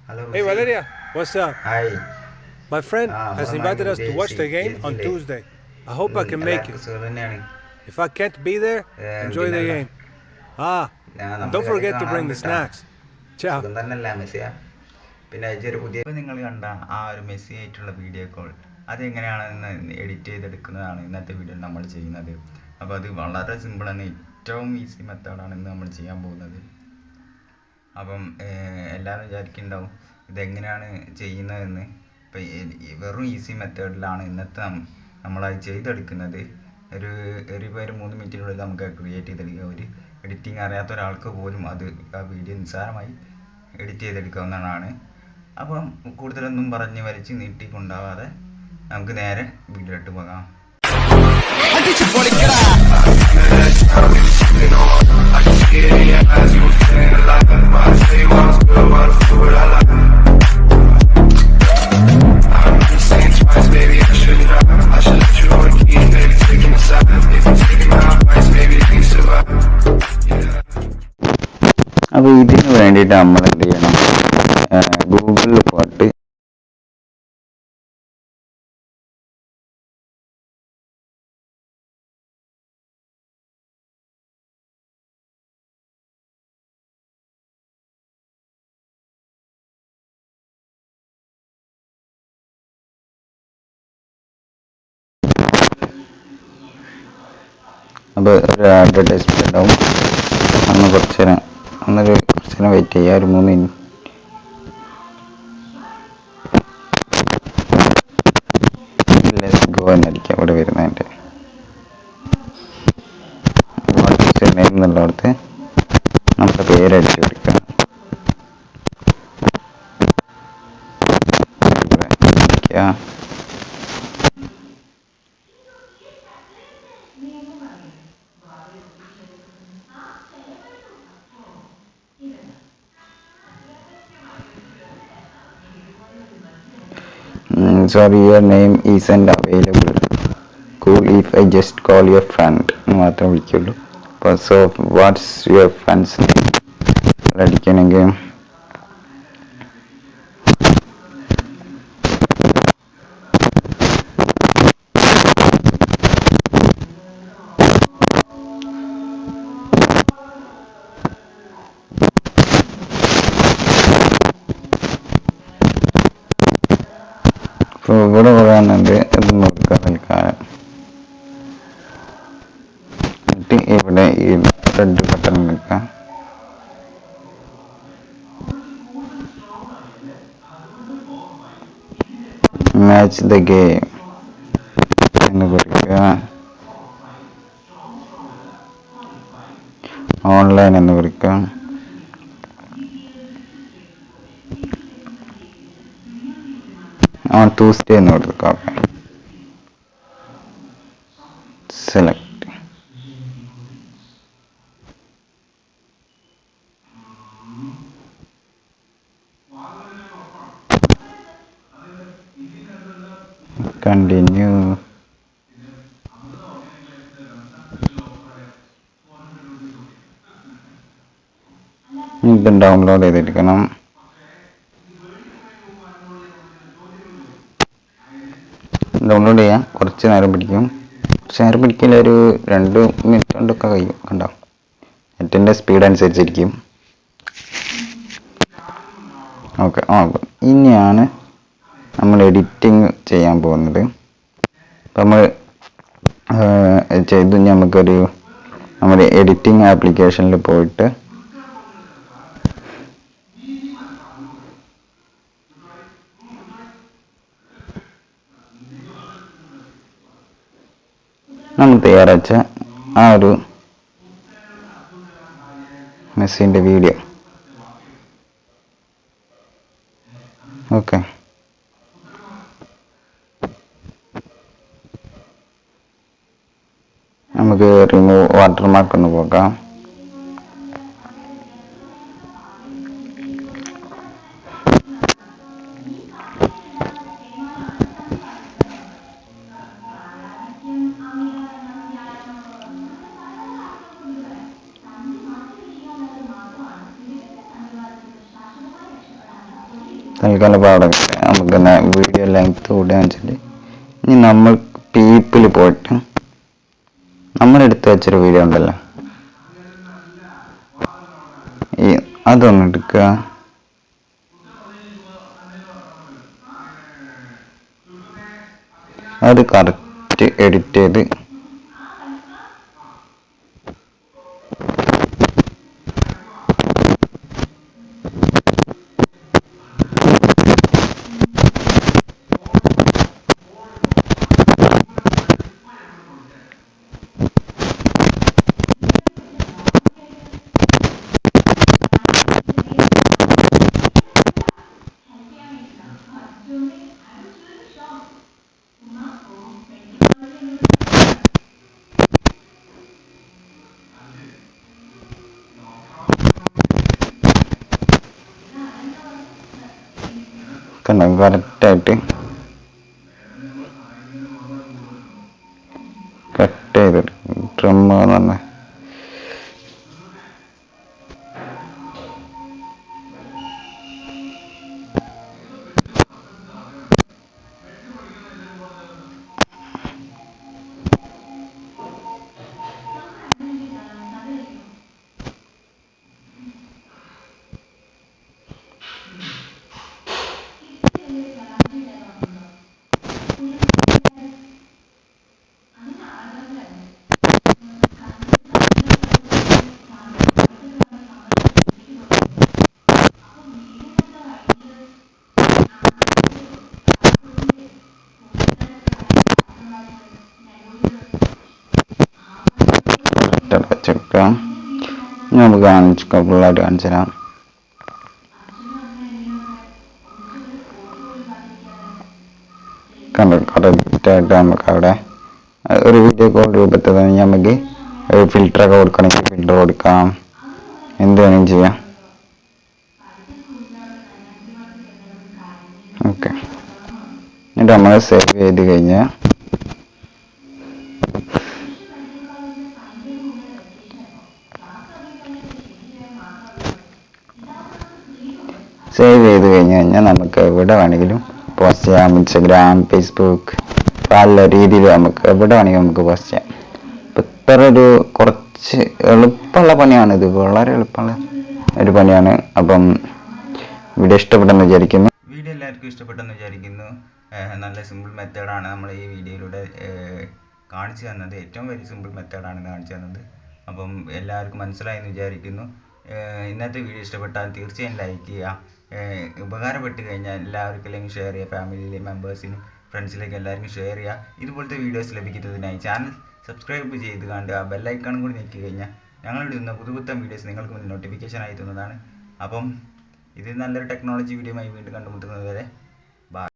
Hello, Hey Messi. Valeria, what's up? Hi. My friend has നമ്മുടെ നാട്ടിൽ invited us പുതിയ to watch the game on ജില്ലേ Tuesday. I hope I can make it. എല്ലാവർക്കും സുഖം തന്നെയാണ്. If I can't be there, enjoy the പിന്നല്ല game. Ah, and നമ്മൾ don't കളി forget to bring കാണാറുണ്ട് the കേട്ടോ. snacks. Ciao. സുഖം തന്നെയല്ല മെസ്സിയ. പിന്നെ ഇതൊരു പുതിയ നിങ്ങൾ കണ്ട ആ ഒരു മെസ്സി ആയിട്ടുള്ള വീഡിയോ കോൾ അതെങ്ങനെയാണെന്ന് എഡിറ്റ് ചെയ്തെടുക്കുന്നതാണ് ഇന്നത്തെ വീഡിയോ നമ്മൾ ചെയ്യുന്നത്. അപ്പോൾ അത് വളരെ സിമ്പിളാണ്, ഏറ്റവും ഈസി മെത്തേഡാണ് ഇന്ന് നമ്മൾ ചെയ്യാൻ പോകുന്നത്. അപ്പം എല്ലാവരും വിചാരിക്കുന്നുണ്ടാവും ഇതെങ്ങനെയാണ് ചെയ്യുന്നതെന്ന്. ഇപ്പം വെറും ഈസി മെത്തേഡിലാണ് ഇന്നത്തെ നമ്മളത് ചെയ്തെടുക്കുന്നത്. ഒരു 3 മിനിറ്റിനുള്ളിൽ നമുക്ക് ക്രിയേറ്റ് ചെയ്തെടുക്കുക. ഒരു എഡിറ്റിംഗ് അറിയാത്ത ഒരാൾക്ക് പോലും ആ വീഡിയോ നിസ്സാരമായി എഡിറ്റ് ചെയ്തെടുക്കാവുന്നതാണ്. അപ്പം കൂടുതലൊന്നും പറഞ്ഞ് വലിച്ച് നീട്ടിക്കൊണ്ടാവാതെ നമുക്ക് നേരെ വീഡിയോയിലോട്ട് പോകാം. അപ്പോൾ ഇതിന് വേണ്ടിയിട്ട് നമ്മൾ എന്ത് ചെയ്യണം, ഗൂഗിളിൽ പോയിട്ട് അപ്പോൾ ഒരു അഡ്വർടൈസ്മെൻ്റ് ഉണ്ടാവും. കുറച്ച് നേരം വെയിറ്റ് ചെയ്യുക, ഒരു 3 മിനിറ്റ്. ഗോ എന്നടിക്കുക. ഇവിടെ വരുന്നതിൻ്റെ വാട്ട്സ് നെയിം എന്നുള്ളടത്ത് നമ്മുടെ പേരടിച്ച് കൊടുക്കുക. Sorry, your name isn't available. Cool if I just call your friend എന്ന് മാത്രമേ വിളിക്കുള്ളൂ. So what's your friend's name അടിക്കണമെങ്കിൽ ഇപ്പോൾ ഇവിടെ പറയാനുണ്ട്. ഇത് നോക്കുക തൽക്കാലം. എന്നിട്ട് ഇവിടെ ഈ റെഡ് ബട്ടൺ നിൽക്കുക. മാച്ച് ദ ഗെയിം എന്ന് പറയുക. ഓൺലൈൻ എന്ന് പറയുക. on Tuesday എന്ന് കൊടുക്കുക. സെലക്ട്. കണ്ടിന്യൂ. ഇത് ഡൗൺലോഡ് ചെയ്തെടുക്കണം. ഡൗൺലോഡ് ചെയ്യാൻ കുറച്ച് നേരം പിടിക്കും. ഒരു 2 മിനിറ്റ് കൊണ്ടൊക്കെ കഴിയും. കണ്ടോ, നെറ്റിൻ്റെ സ്പീഡ് അനുസരിച്ചിരിക്കും. ഓക്കെ. ഇനിയാണ് നമ്മൾ എഡിറ്റിംഗ് ചെയ്യാൻ പോകുന്നത്. അപ്പം നമ്മൾ ചെയ്തു. നമുക്കൊരു നമ്മുടെ എഡിറ്റിംഗ് ആപ്ലിക്കേഷനിൽ പോയിട്ട് നമ്മൾ തയ്യാറാച്ച ആ ഒരു മെസ്സിൻ്റെ വീഡിയോ. ഓക്കെ, നമുക്ക് റിമൂവ് വാട്ടർമാർക്ക് ഒന്ന് പോകാം. തൽക്കാലം പാടം നമുക്ക് വീഡിയോ ലെങ്ത് കൂടാന്ന് വെച്ചിട്ട് ഇനി നമ്മൾ പീപ്പിൽ പോയിട്ട് നമ്മളെടുത്ത് വെച്ചൊരു വീഡിയോ ഉണ്ടല്ലോ, ഈ അതൊന്ന് എടുക്കുക. അത് കറക്റ്റ് എഡിറ്റ് ചെയ്ത് കറക്റ്റായിട്ട് കട്ട് ചെയ്തിട്ട് ട്രിം എന്ന് പറഞ്ഞ വെച്ചേക്കാം. നമുക്ക് ഫുള്ളായിട്ട് കാണിച്ചു തരാം. കറക്റ്റായിട്ട് നമുക്ക് അവിടെ ഒരു വീഡിയോ കോൾ രൂപത്തിൽ തന്നെ നമുക്ക് ഫിൽറ്ററൊക്കെ കൊടുക്കണമെങ്കിൽ ഫിൽറ്റർ കൊടുക്കാം, എന്ത് വേണമെങ്കിലും ചെയ്യാം. ഓക്കെ, എന്നിട്ട് നമ്മൾ സേവ് ചെയ്ത് കഴിഞ്ഞാൽ നമുക്ക് എവിടെ വേണമെങ്കിലും പോസ്റ്റ് ചെയ്യാം. ഇൻസ്റ്റഗ്രാം, ഫേസ്ബുക്ക്, പല രീതിയിൽ നമുക്ക് എവിടെ വേണമെങ്കിലും നമുക്ക് പോസ്റ്റ് ചെയ്യാം. ഇപ്പം ഇത്ര ഒരു കുറച്ച് എളുപ്പമുള്ള പണിയാണിത്, വളരെ എളുപ്പമുള്ള ഒരു പണിയാണ്. അപ്പം വീഡിയോ ഇഷ്ടപ്പെട്ടെന്ന് വിചാരിക്കുന്നു. വീഡിയോ എല്ലാവർക്കും ഇഷ്ടപ്പെട്ടെന്ന് വിചാരിക്കുന്നു. നല്ല സിമ്പിൾ മെത്തേഡാണ് നമ്മൾ ഈ വീഡിയോയിലൂടെ കാണിച്ചു തന്നത്. ഏറ്റവും വലിയ സിമ്പിൾ മെത്തേഡാണ് കാണിച്ചു തന്നത്. അപ്പം എല്ലാവർക്കും മനസ്സിലായെന്ന് വിചാരിക്കുന്നു. ഇന്നത്തെ വീഡിയോ ഇഷ്ടപ്പെട്ടാൽ തീർച്ചയായും ലൈക്ക് ചെയ്യുക. ഉപകാരപ്പെട്ട് കഴിഞ്ഞാൽ എല്ലാവർക്കും അല്ലെങ്കിൽ ഷെയർ ചെയ്യുക, ഫാമിലിയിലെ മെമ്പേഴ്സിനും ഫ്രണ്ട്സിലേക്ക് എല്ലാവർക്കും ഷെയർ ചെയ്യുക. ഇതുപോലത്തെ വീഡിയോസ് ലഭിക്കുന്നതിനായി ചാനൽ സബ്സ്ക്രൈബ് ചെയ്ത് കണ്ട് ആ ബെല്ലൈക്കണും കൂടി ഞെക്കി കഴിഞ്ഞാൽ ഞങ്ങളിടുന്ന പുതുപുത്തൻ വീഡിയോസ് നിങ്ങൾക്ക് മുന്നിൽ നോട്ടിഫിക്കേഷൻ ആയി എത്തുന്നതാണ്. അപ്പം ഇത് നല്ലൊരു ടെക്നോളജി വീഡിയോയുമായി വീണ്ടും കണ്ടുമുട്ടുന്നത് വരെ